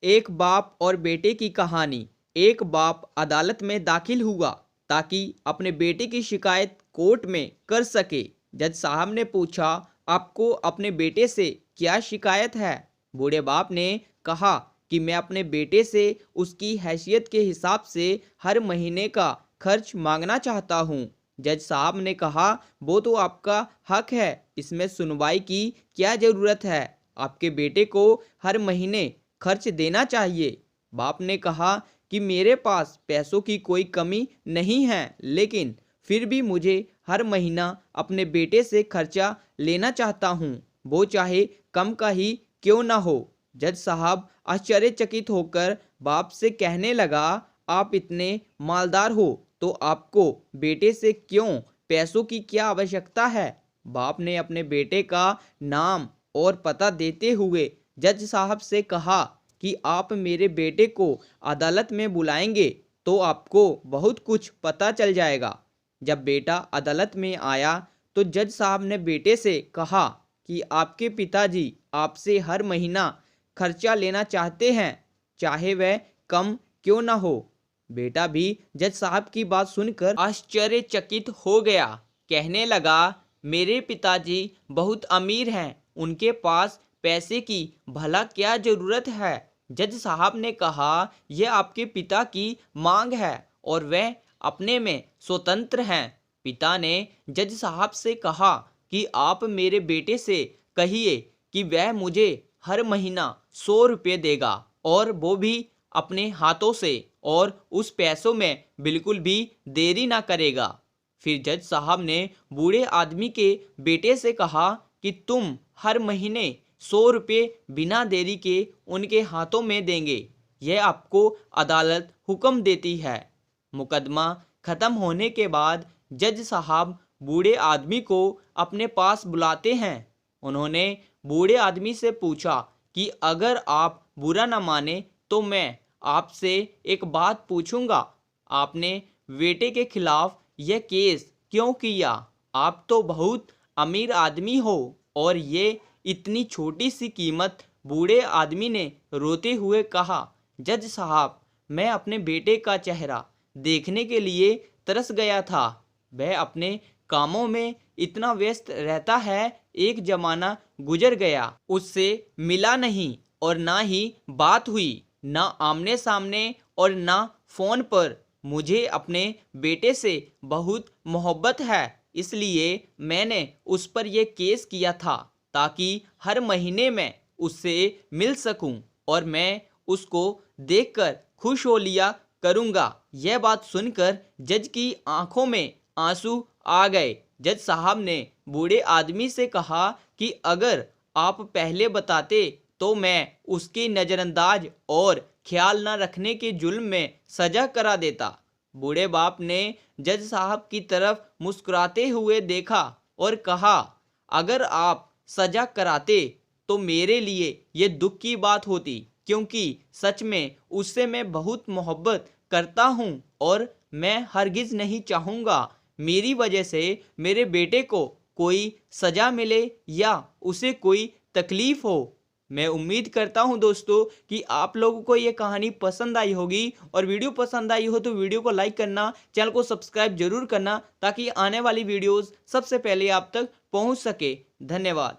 एक बाप और बेटे की कहानी। एक बाप अदालत में दाखिल हुआ ताकि अपने बेटे की शिकायत कोर्ट में कर सके। जज साहब ने पूछा, आपको अपने बेटे से क्या शिकायत है? बूढ़े बाप ने कहा कि मैं अपने बेटे से उसकी हैसियत के हिसाब से हर महीने का खर्च मांगना चाहता हूँ। जज साहब ने कहा, वो तो आपका हक है, इसमें सुनवाई की क्या ज़रूरत है? आपके बेटे को हर महीने खर्च देना चाहिए। बाप ने कहा कि मेरे पास पैसों की कोई कमी नहीं है, लेकिन फिर भी मुझे हर महीना अपने बेटे से खर्चा लेना चाहता हूँ, वो चाहे कम का ही क्यों ना हो। जज साहब आश्चर्यचकित होकर बाप से कहने लगा, आप इतने मालदार हो तो आपको बेटे से क्यों पैसों की क्या आवश्यकता है? बाप ने अपने बेटे का नाम और पता देते हुए जज साहब से कहा कि आप मेरे बेटे को अदालत में बुलाएंगे तो आपको बहुत कुछ पता चल जाएगा। जब बेटा अदालत में आया तो जज साहब ने बेटे से कहा कि आपके पिताजी आपसे हर महीना खर्चा लेना चाहते हैं, चाहे वह कम क्यों ना हो। बेटा भी जज साहब की बात सुनकर आश्चर्यचकित हो गया। कहने लगा, मेरे पिताजी बहुत अमीर हैं, उनके पास पैसे की भला क्या जरूरत है? जज साहब ने कहा, यह आपके पिता की मांग है और वह अपने में स्वतंत्र हैं। पिता ने जज साहब से कहा कि आप मेरे बेटे से कहिए कि वह मुझे हर महीना 100 रुपये देगा, और वो भी अपने हाथों से, और उस पैसों में बिल्कुल भी देरी ना करेगा। फिर जज साहब ने बूढ़े आदमी के बेटे से कहा कि तुम हर महीने 100 रुपये बिना देरी के उनके हाथों में देंगे, यह आपको अदालत हुक्म देती है। मुकदमा खत्म होने के बाद जज साहब बूढ़े आदमी को अपने पास बुलाते हैं। उन्होंने बूढ़े आदमी से पूछा कि अगर आप बुरा न माने तो मैं आपसे एक बात पूछूंगा, आपने बेटे के खिलाफ यह केस क्यों किया? आप तो बहुत अमीर आदमी हो और ये इतनी छोटी सी कीमत। बूढ़े आदमी ने रोते हुए कहा, जज साहब, मैं अपने बेटे का चेहरा देखने के लिए तरस गया था। वह अपने कामों में इतना व्यस्त रहता है, एक जमाना गुजर गया, उससे मिला नहीं और ना ही बात हुई, ना आमने सामने और ना फोन पर। मुझे अपने बेटे से बहुत मोहब्बत है, इसलिए मैंने उस पर यह केस किया था ताकि हर महीने में उससे मिल सकूं और मैं उसको देखकर खुश हो लिया करूंगा। यह बात सुनकर जज की आंखों में आंसू आ गए। जज साहब ने बूढ़े आदमी से कहा कि अगर आप पहले बताते तो मैं उसकी नज़रअंदाज और ख्याल न रखने के जुल्म में सजा करा देता। बूढ़े बाप ने जज साहब की तरफ मुस्कुराते हुए देखा और कहा, अगर आप सजा कराते तो मेरे लिए ये दुख की बात होती, क्योंकि सच में उससे मैं बहुत मोहब्बत करता हूँ और मैं हरगिज नहीं चाहूँगा मेरी वजह से मेरे बेटे को कोई सजा मिले या उसे कोई तकलीफ हो। मैं उम्मीद करता हूं दोस्तों कि आप लोगों को ये कहानी पसंद आई होगी, और वीडियो पसंद आई हो तो वीडियो को लाइक करना, चैनल को सब्सक्राइब जरूर करना ताकि आने वाली वीडियोस सबसे पहले आप तक पहुंच सके। धन्यवाद।